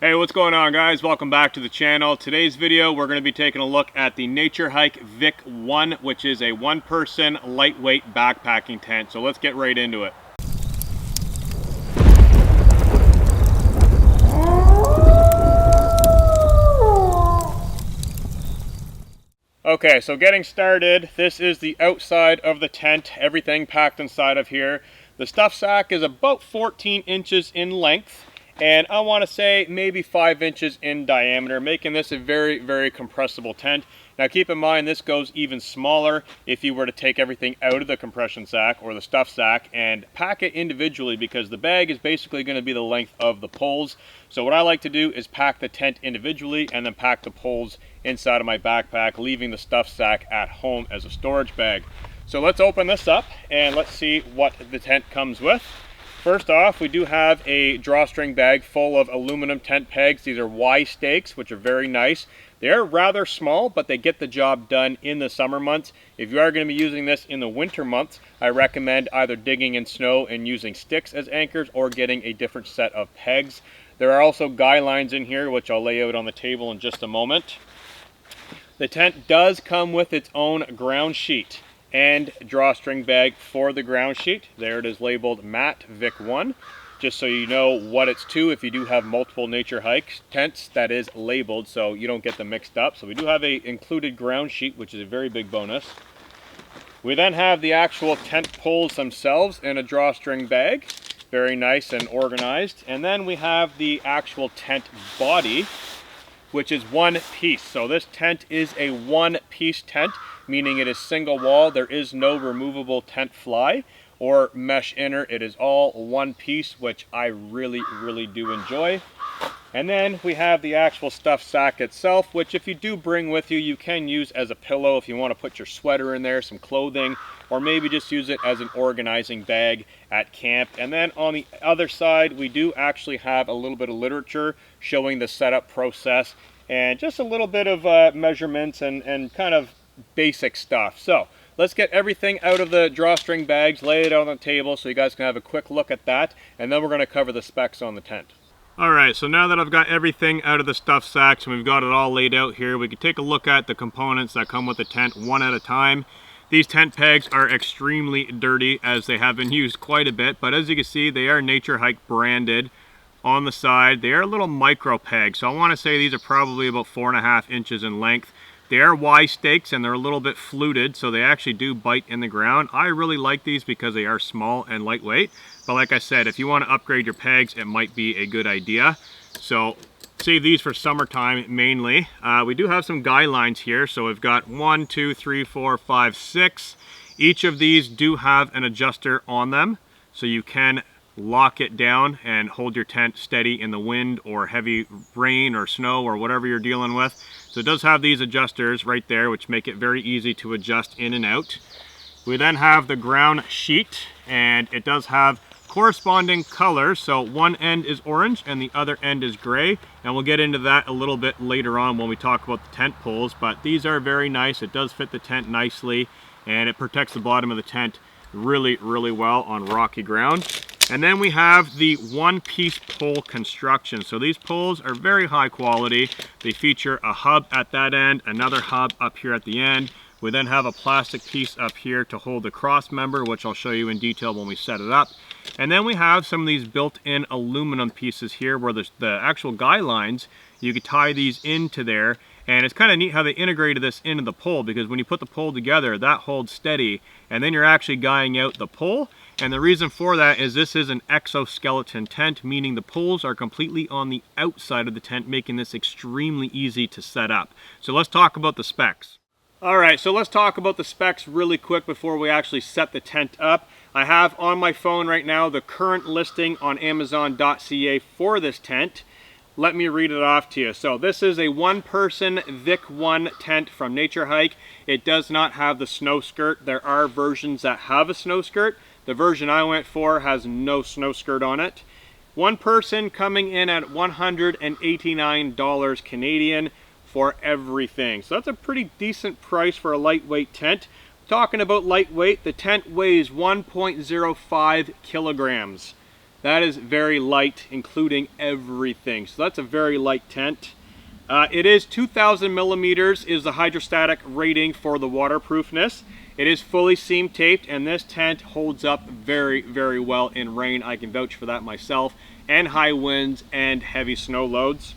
Hey, what's going on, guys? Welcome back to the channel. Today's video we're going to be taking a look at the Naturehike Vik 1, which is a one-person lightweight backpacking tent. So let's get right into it. Okay, so getting started, this is the outside of the tent, everything packed inside of here. The stuff sack is about 14 inches in length, and I want to say maybe 5 inches in diameter, making this a very, very compressible tent. Now keep in mind, this goes even smaller if you were to take everything out of the compression sack or the stuff sack and pack it individually, because the bag is basically going to be the length of the poles. So what I like to do is pack the tent individually and then pack the poles inside of my backpack, leaving the stuff sack at home as a storage bag. So let's open this up and let's see what the tent comes with. First off, we do have a drawstring bag full of aluminum tent pegs. These are Y stakes, which are very nice. They're rather small, but they get the job done in the summer months. If you are going to be using this in the winter months, I recommend either digging in snow and using sticks as anchors or getting a different set of pegs. There are also guy lines in here, which I'll lay out on the table in just a moment. The tent does come with its own ground sheet and drawstring bag for the ground sheet. There it is, labeled Mat Vik 1, just so you know what it's to. If you do have multiple Naturehike tents, that is labeled so you don't get them mixed up. So we do have a included ground sheet, which is a very big bonus. We then have the actual tent poles themselves in a drawstring bag, very nice and organized. And then we have the actual tent body, which is one piece. So this tent is a one-piece tent, meaning it is single wall. There is no removable tent fly or mesh inner. It is all one piece, which I really do enjoy. And then we have the actual stuff sack itself, which if you do bring with you, you can use as a pillow if you want to put your sweater in there, some clothing, or maybe just use it as an organizing bag at camp. And then on the other side, we do actually have a little bit of literature showing the setup process and just a little bit of measurements and kind of basic stuff. So let's get everything out of the drawstring bags, lay it out on the table so you guys can have a quick look at that, and then we're going to cover the specs on the tent. Alright, so now that I've got everything out of the stuff sacks and we've got it all laid out here, we can take a look at the components that come with the tent one at a time. These tent pegs are extremely dirty as they have been used quite a bit, but as you can see, they are Naturehike branded. On the side, they are little micro pegs, so I want to say these are probably about 4.5 inches in length. They are Y stakes and they're a little bit fluted, so they actually do bite in the ground. I really like these because they are small and lightweight, but like I said, if you want to upgrade your pegs, it might be a good idea. So save these for summertime mainly. We do have some guy lines here, so we've got 1, 2, 3, 4, 5, 6. Each of these do have an adjuster on them, so you can lock it down and hold your tent steady in the wind or heavy rain or snow or whatever you're dealing with. So it does have these adjusters right there, which make it very easy to adjust in and out. We then have the ground sheet, and it does have corresponding colors. So one end is orange and the other end is gray, and we'll get into that a little bit later on when we talk about the tent poles. But these are very nice. It does fit the tent nicely, and it protects the bottom of the tent really well on rocky ground. And then we have the one-piece pole construction. So these poles are very high quality. They feature a hub at that end, another hub up here at the end. We then have a plastic piece up here to hold the cross member, which I'll show you in detail when we set it up. And then we have some of these built-in aluminum pieces here where the actual guy lines, you could tie these into there. And it's kind of neat how they integrated this into the pole, because when you put the pole together, that holds steady, and then you're actually guying out the pole. And the reason for that is this is an exoskeleton tent, meaning the poles are completely on the outside of the tent, making this extremely easy to set up. So let's talk about the specs. Alright, so let's talk about the specs really quick before we actually set the tent up. I have on my phone right now the current listing on Amazon.ca for this tent. Let me read it off to you. So this is a one-person Vik 1 tent from Naturehike. It does not have the snow skirt. There are versions that have a snow skirt. The version I went for has no snow skirt on it. One person coming in at $189 Canadian for everything. So that's a pretty decent price for a lightweight tent. Talking about lightweight, the tent weighs 1.05 kilograms. That is very light, including everything. So that's a very light tent. It is 2,000 millimeters is the hydrostatic rating for the waterproofness. It is fully seam taped, and this tent holds up very, very well in rain. I can vouch for that myself, and high winds and heavy snow loads.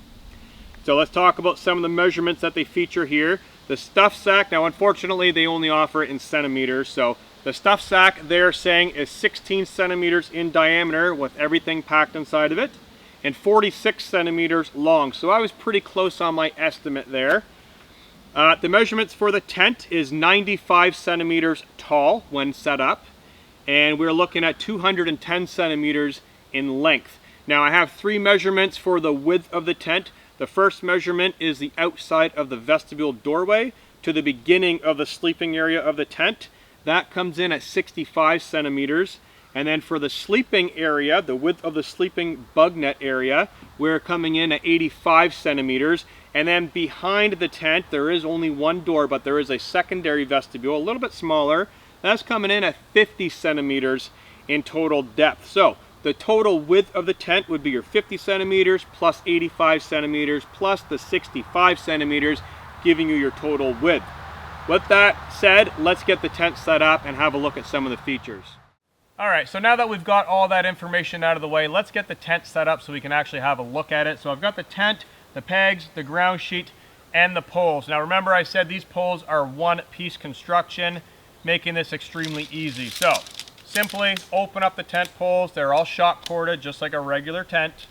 So let's talk about some of the measurements that they feature here. The stuff sack, now unfortunately they only offer it in centimeters, so the stuff sack they're saying is 16 centimeters in diameter with everything packed inside of it, and 46 centimeters long. So I was pretty close on my estimate there. The measurements for the tent is 95 centimeters tall when set up, and we're looking at 210 centimeters in length. Now I have 3 measurements for the width of the tent. The first measurement is the outside of the vestibule doorway to the beginning of the sleeping area of the tent. That comes in at 65 centimeters. And then for the sleeping area, the width of the sleeping bug net area, we're coming in at 85 centimeters. And then behind the tent, there is only one door, but there is a secondary vestibule, a little bit smaller. That's coming in at 50 centimeters in total depth. So the total width of the tent would be your 50 centimeters plus 85 centimeters plus the 65 centimeters, giving you your total width. With that said, let's get the tent set up and have a look at some of the features. All right, so now that we've got all that information out of the way, let's get the tent set up so we can actually have a look at it. So I've got the tent, the pegs, the ground sheet, and the poles. Now remember I said these poles are one-piece construction, making this extremely easy. So simply open up the tent poles. They're all shock corded just like a regular tent.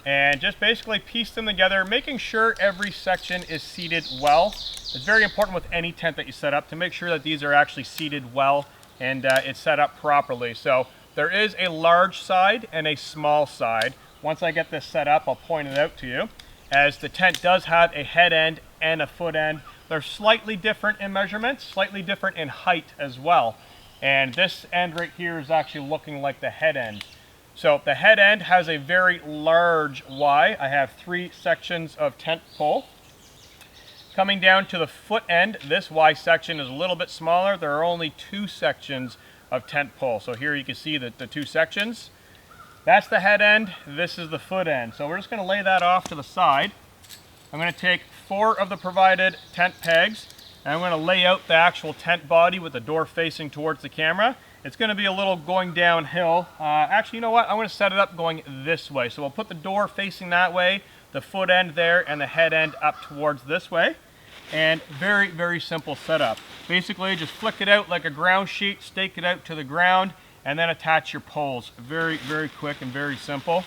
And just basically piece them together, making sure every section is seated well. It's very important with any tent that you set up to make sure that these are actually seated well and it's set up properly. So there is a large side and a small side. Once I get this set up, I'll point it out to you. As the tent does have a head end and a foot end. They're slightly different in measurements, slightly different in height as well. And this end right here is actually looking like the head end. So the head end has a very large Y. I have 3 sections of tent pole. Coming down to the foot end, this Y section is a little bit smaller. There are only 2 sections of tent pole. So here you can see the 2 sections. That's the head end, this is the foot end. So we're just going to lay that off to the side. I'm going to take 4 of the provided tent pegs, and I'm going to lay out the actual tent body with the door facing towards the camera. It's going to be a little going downhill. Actually, you know what? I'm going to set it up going this way. So we'll put the door facing that way, the foot end there, and the head end up towards this way. And very, very simple setup. Basically, just flick it out like a ground sheet, stake it out to the ground, and then attach your poles. Very, very quick and very simple.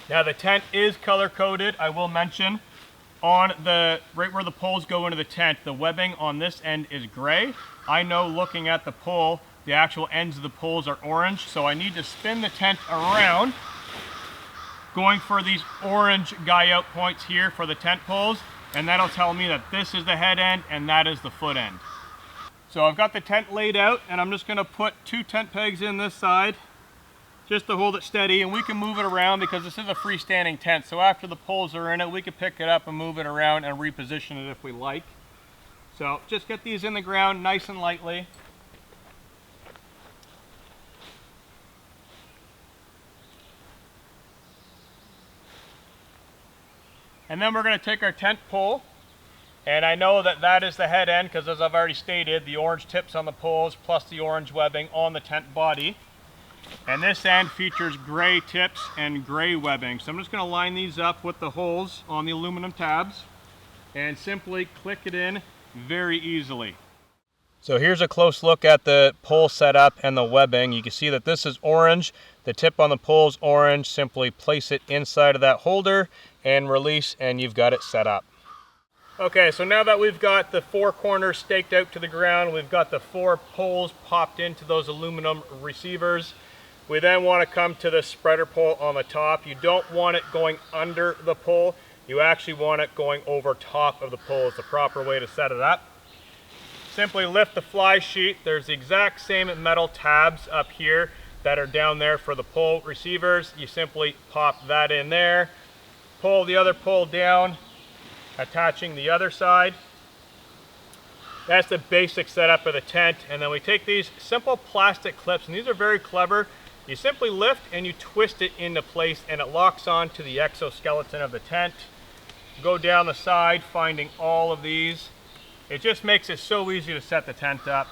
Now the tent is color coded. I will mention on the right where the poles go into the tent, the webbing on this end is gray. I know looking at the pole, the actual ends of the poles are orange, so I need to spin the tent around, going for these orange guy out points here for the tent poles, and that'll tell me that this is the head end and that is the foot end. So I've got the tent laid out, and I'm just going to put 2 tent pegs in this side just to hold it steady, and we can move it around because this is a freestanding tent. So after the poles are in it, we can pick it up and move it around and reposition it if we like. So just get these in the ground nice and lightly. And then we're going to take our tent pole, and I know that that is the head end because, as I've already stated, the orange tips on the poles plus the orange webbing on the tent body. And this end features gray tips and gray webbing. So I'm just going to line these up with the holes on the aluminum tabs and simply click it in very easily. So here's a close look at the pole setup and the webbing. You can see that this is orange. The tip on the pole is orange. Simply place it inside of that holder and release, and you've got it set up. Okay, so now that we've got the 4 corners staked out to the ground, we've got the 4 poles popped into those aluminum receivers. We then want to come to the spreader pole on the top. You don't want it going under the pole. You actually want it going over top of the pole. It's the proper way to set it up. Simply lift the fly sheet. There's the exact same metal tabs up here that are down there for the pole receivers. You simply pop that in there. Pull the other pole down, attaching the other side. That's the basic setup of the tent. And then we take these simple plastic clips, and these are very clever. You simply lift and you twist it into place, and it locks on to the exoskeleton of the tent. Go down the side, finding all of these. It just makes it so easy to set the tent up.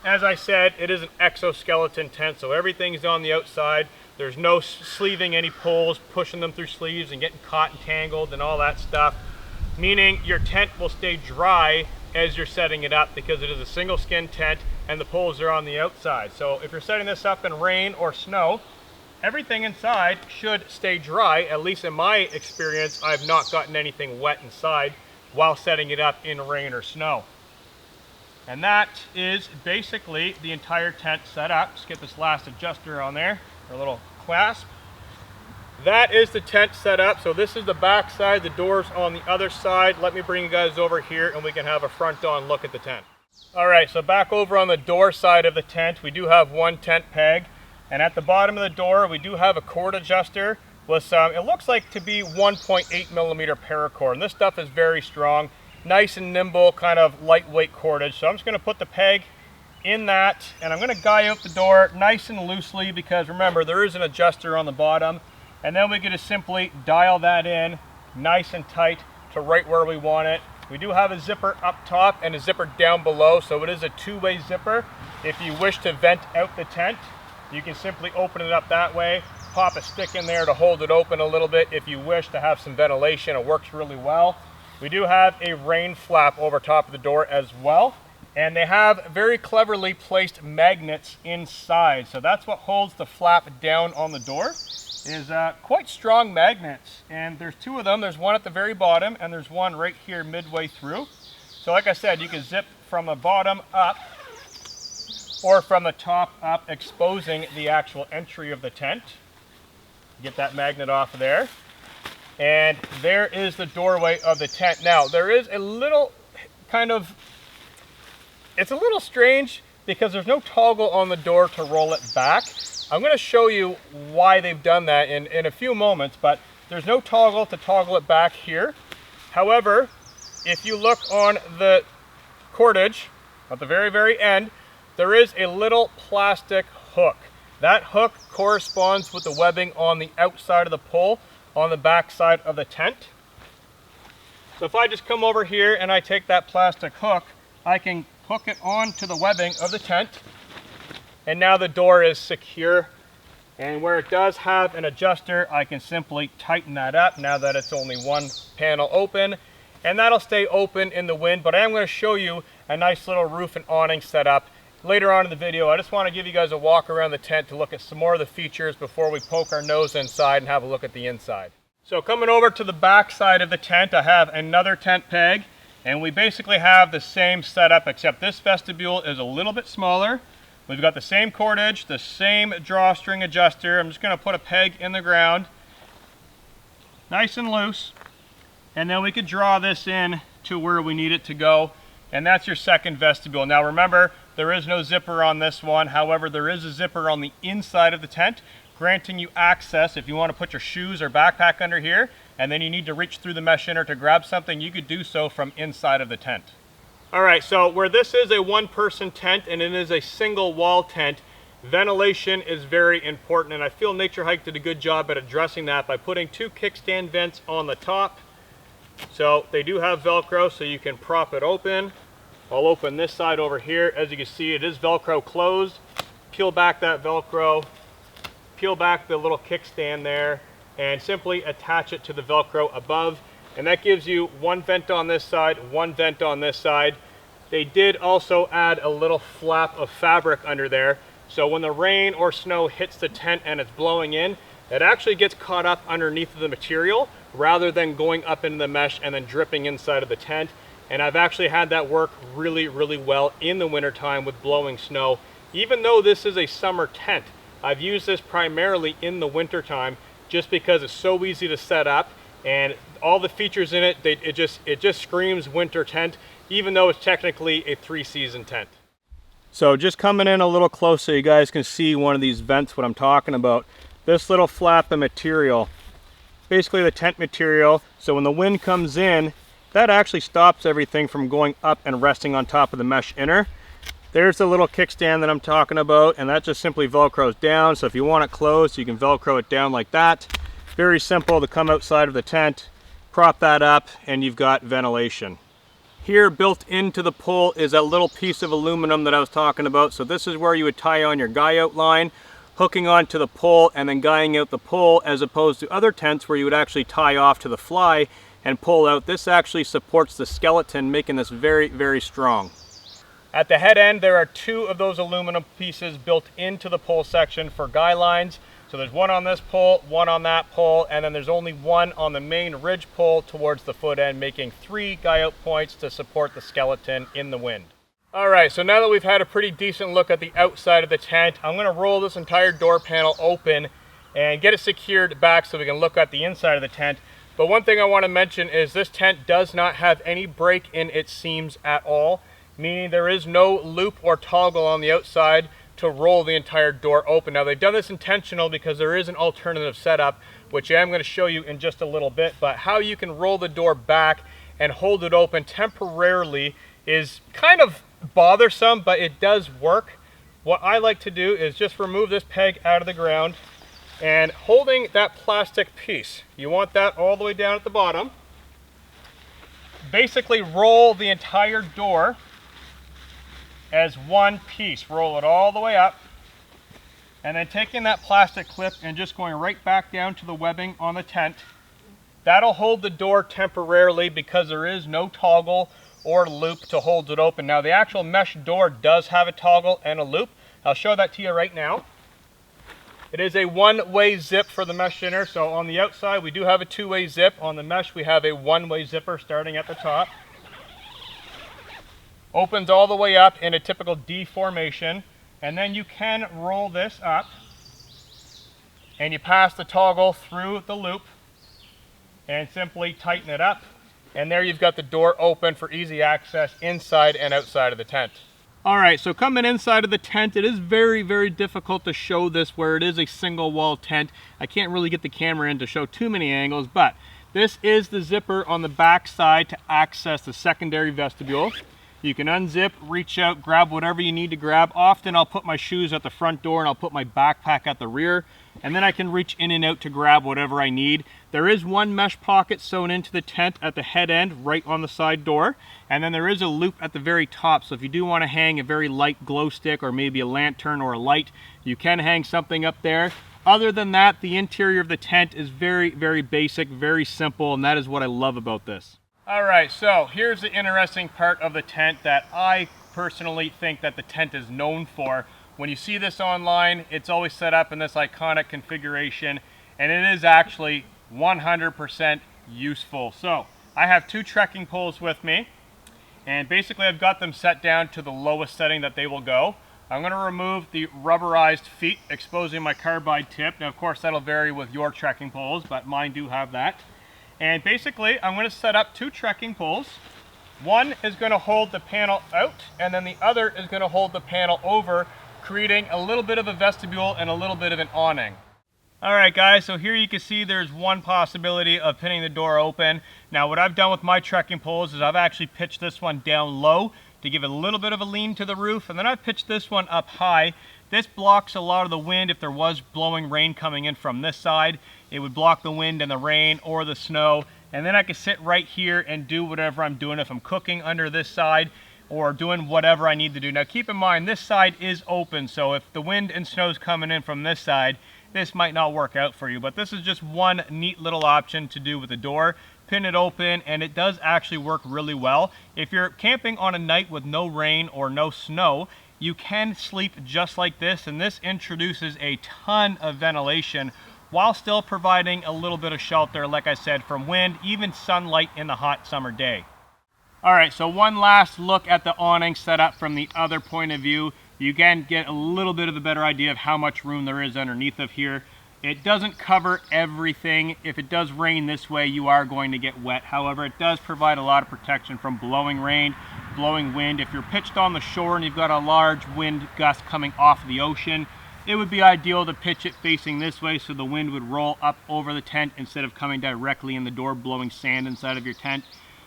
As I said, it is an exoskeleton tent, so everything's on the outside. There's no sleeving any poles, pushing them through sleeves and getting caught and tangled and all that stuff. Meaning your tent will stay dry as you're setting it up, because it is a single skin tent and the poles are on the outside. So if you're setting this up in rain or snow, everything inside should stay dry. At least in my experience, I've not gotten anything wet inside while setting it up in rain or snow. And that is basically the entire tent set up. Let's get this last adjuster on there, our little clasp. That is the tent set up. So this is the back side, the doors on the other side. Let me bring you guys over here and we can have a front on look at the tent. All right, so back over on the door side of the tent, we do have one tent peg. And at the bottom of the door, we do have a cord adjuster with some, it looks like to be 1.8 millimeter paracord. And this stuff is very strong, nice and nimble, kind of lightweight cordage. So I'm just gonna put the peg in that, and I'm gonna guy out the door nice and loosely, because remember, there is an adjuster on the bottom. And then we can just simply dial that in nice and tight to right where we want it. We do have a zipper up top and a zipper down below, so it is a two-way zipper. If you wish to vent out the tent, you can simply open it up that way, pop a stick in there to hold it open a little bit if you wish to have some ventilation. It works really well. We do have a rain flap over top of the door as well, and they have very cleverly placed magnets inside. So that's what holds the flap down on the door. Is quite strong magnets, and there's two of them. There's one at the very bottom and there's one right here midway through. So like I said, you can zip from the bottom up or from the top up, exposing the actual entry of the tent. Get that magnet off of there, and there is the doorway of the tent. Now there is a little it's a little strange because there's no toggle on the door to roll it back. I'm going to show you why they've done that in a few moments, but there's no toggle to toggle it back here. However, if you look on the cordage at the very, very end, there is a little plastic hook. That hook corresponds with the webbing on the outside of the pole on the back side of the tent. So if I just come over here and I take that plastic hook, I can hook it onto the webbing of the tent. And now the door is secure, and where it does have an adjuster, I can simply tighten that up now that it's only one panel open, and that'll stay open in the wind. But I am going to show you a nice little roof and awning setup later on in the video. I just want to give you guys a walk around the tent to look at some more of the features before we poke our nose inside and have a look at the inside. So coming over to the back side of the tent, I have another tent peg, and we basically have the same setup, except this vestibule is a little bit smaller. We've got the same cordage, the same drawstring adjuster. I'm just going to put a peg in the ground, nice and loose, and then we could draw this in to where we need it to go, and that's your second vestibule. Now remember, there is no zipper on this one. However, there is a zipper on the inside of the tent, granting you access if you want to put your shoes or backpack under here, and then you need to reach through the mesh inner to grab something, you could do so from inside of the tent. All right, so where this is a one-person tent and it is a single wall tent, ventilation is very important, and I feel Naturehike did a good job at addressing that by putting two kickstand vents on the top. So they do have Velcro, so you can prop it open. I'll open this side over here. As you can see, it is Velcro closed. Peel back that Velcro, peel back the little kickstand there, and simply attach it to the Velcro above. And that gives you one vent on this side, one vent on this side. They did also add a little flap of fabric under there. So when the rain or snow hits the tent and it's blowing in, it actually gets caught up underneath the material rather than going up into the mesh and then dripping inside of the tent. And I've actually had that work really, really well in the wintertime with blowing snow. Even though this is a summer tent, I've used this primarily in the wintertime just because it's so easy to set up. And all the features in it, it just screams winter tent, even though it's technically a 3-season tent. So just coming in a little closer, you guys can see one of these vents, what I'm talking about. This little flap of material, basically the tent material, so when the wind comes in, that actually stops everything from going up and resting on top of the mesh inner. There's the little kickstand that I'm talking about, and that just simply Velcros down. So if you want it closed, you can Velcro it down like that. Very simple to come outside of the tent, prop that up, and you've got ventilation. Here, built into the pole, is that little piece of aluminum that I was talking about. So this is where you would tie on your guy out line, hooking onto the pole and then guying out the pole, as opposed to other tents where you would actually tie off to the fly and pull out. This actually supports the skeleton, making this very, very strong. At the head end, there are 2 of those aluminum pieces built into the pole section for guy lines. So there's one on this pole, one on that pole, and then there's only one on the main ridge pole towards the foot end, making 3 guy out points to support the skeleton in the wind. All right, so now that we've had a pretty decent look at the outside of the tent, I'm gonna roll this entire door panel open and get it secured back so we can look at the inside of the tent. But one thing I wanna mention is this tent does not have any break in its seams at all, meaning there is no loop or toggle on the outside to roll the entire door open. Now they've done this intentional because there is an alternative setup, which I'm going to show you in just a little bit, but how you can roll the door back and hold it open temporarily is kind of bothersome, but it does work. What I like to do is just remove this peg out of the ground, and holding that plastic piece, you want that all the way down at the bottom, basically roll the entire door as one piece. Roll it all the way up, and then taking that plastic clip and just going right back down to the webbing on the tent. That'll hold the door temporarily because there is no toggle or loop to hold it open. Now the actual mesh door does have a toggle and a loop. I'll show that to you right now. It is a one-way zip for the mesh inner. So on the outside we do have a 2-way zip. On the mesh we have a one-way zipper starting at the top. Opens all the way up in a typical D formation, and then you can roll this up and you pass the toggle through the loop and simply tighten it up, and there you've got the door open for easy access inside and outside of the tent. All right, so coming inside of the tent, it is very, very difficult to show this where it is a single wall tent. I can't really get the camera in to show too many angles, but this is the zipper on the back side to access the secondary vestibule. You can unzip, reach out, grab whatever you need to grab. Often I'll put my shoes at the front door and I'll put my backpack at the rear, and then I can reach in and out to grab whatever I need. There is one mesh pocket sewn into the tent at the head end right on the side door, and then there is a loop at the very top. So if you do want to hang a very light glow stick or maybe a lantern or a light, you can hang something up there. Other than that, the interior of the tent is very, very basic, very simple, and that is what I love about this. All right, so here's the interesting part of the tent that I personally think that the tent is known for. When you see this online, it's always set up in this iconic configuration, and it is actually 100% useful. So I have 2 trekking poles with me, and basically I've got them set down to the lowest setting that they will go. I'm going to remove the rubberized feet, exposing my carbide tip. Now, of course, that'll vary with your trekking poles, but mine do have that. And basically, I'm going to set up 2 trekking poles. One is going to hold the panel out, and then the other is going to hold the panel over, creating a little bit of a vestibule and a little bit of an awning. All right, guys, so here you can see there's one possibility of pinning the door open. Now, what I've done with my trekking poles is I've actually pitched this one down low to give it a little bit of a lean to the roof, and then I've pitched this one up high. This blocks a lot of the wind. If there was blowing rain coming in from this side, it would block the wind and the rain or the snow, and then I can sit right here and do whatever I'm doing if I'm cooking under this side or doing whatever I need to do. Now keep in mind, this side is open, so if the wind and snow is coming in from this side, this might not work out for you, but this is just one neat little option to do with the door. Pin it open, and it does actually work really well. If you're camping on a night with no rain or no snow, you can sleep just like this, and this introduces a ton of ventilation while still providing a little bit of shelter, like I said, from wind, even sunlight in the hot summer day. All right, so one last look at the awning setup from the other point of view. You can get a little bit of a better idea of how much room there is underneath of here. It doesn't cover everything. If it does rain this way, you are going to get wet. However, it does provide a lot of protection from blowing rain, blowing wind. If you're pitched on the shore and you've got a large wind gust coming off the ocean, it would be ideal to pitch it facing this way so the wind would roll up over the tent instead of coming directly in the door, blowing sand inside of your tent.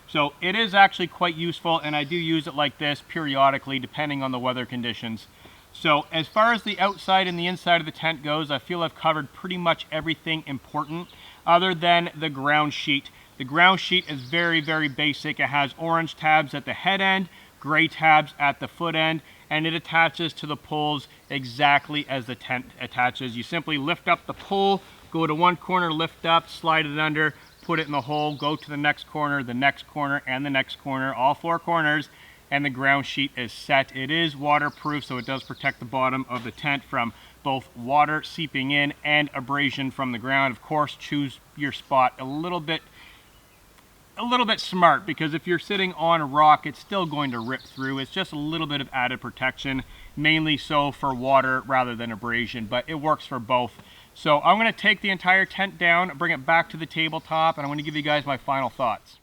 So it is actually quite useful, and I do use it like this periodically depending on the weather conditions. So as far as the outside and the inside of the tent goes, I feel I've covered pretty much everything important other than the ground sheet. The ground sheet is very, very basic. It has orange tabs at the head end, gray tabs at the foot end, and it attaches to the poles exactly as the tent attaches. You simply lift up the pole, go to one corner, lift up, slide it under, put it in the hole, go to the next corner, and the next corner, all four corners, and the ground sheet is set. It is waterproof, so it does protect the bottom of the tent from both water seeping in and abrasion from the ground. Of course, choose your spot a little bit smart, because if you're sitting on a rock, it's still going to rip through. It's just a little bit of added protection, mainly so for water rather than abrasion, but it works for both. So I'm going to take the entire tent down, bring it back to the tabletop, and I'm going to give you guys my final thoughts.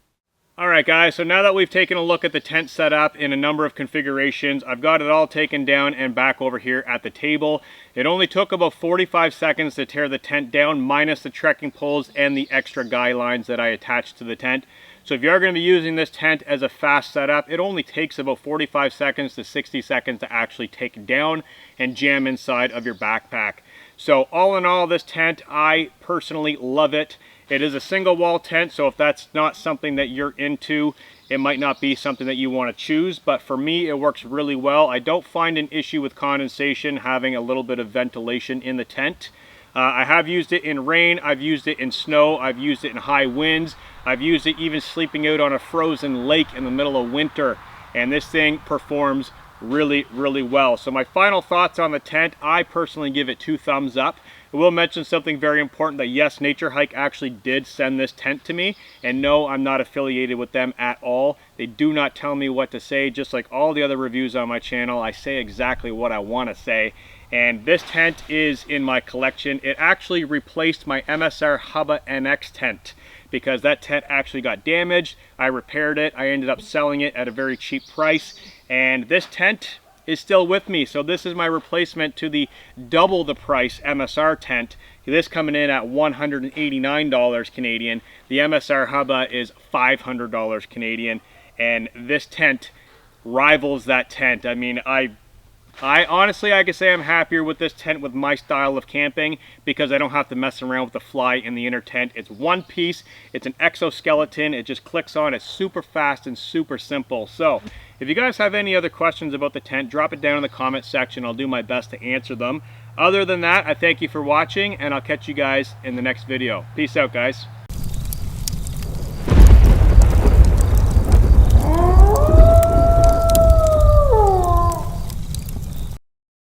Alright guys, so now that we've taken a look at the tent setup in a number of configurations, I've got it all taken down and back over here at the table. It only took about 45 seconds to tear the tent down, minus the trekking poles and the extra guy lines that I attached to the tent. So if you are going to be using this tent as a fast setup, it only takes about 45 seconds to 60 seconds to actually take down and jam inside of your backpack. So all in all, this tent, I personally love it. It is a single wall tent, so if that's not something that you're into, it might not be something that you want to choose, but for me it works really well. I don't find an issue with condensation having a little bit of ventilation in the tent. I have used it in rain, I've used it in snow, I've used it in high winds, I've used it even sleeping out on a frozen lake in the middle of winter, and this thing performs really, really well. So my final thoughts on the tent, I personally give it 2 thumbs up. I will mention something very important, that yes, Naturehike actually did send this tent to me, and no, I'm not affiliated with them at all. They do not tell me what to say. Just like all the other reviews on my channel, I say exactly what I want to say. And this tent is in my collection. It actually replaced my MSR Hubba NX tent, because that tent actually got damaged. I repaired it. I ended up selling it at a very cheap price, and this tent is still with me. So this is my replacement to the double the price MSR tent. This coming in at $189 Canadian. The MSR Hubba is $500 Canadian, and this tent rivals that tent. I mean, I honestly, I can say I'm happier with this tent with my style of camping, because I don't have to mess around with the fly in the inner tent. It's one piece, it's an exoskeleton, it just clicks on, it's super fast and super simple. So if you guys have any other questions about the tent, drop it down in the comment section. I'll do my best to answer them. Other than that, I thank you for watching, and I'll catch you guys in the next video. Peace out, guys.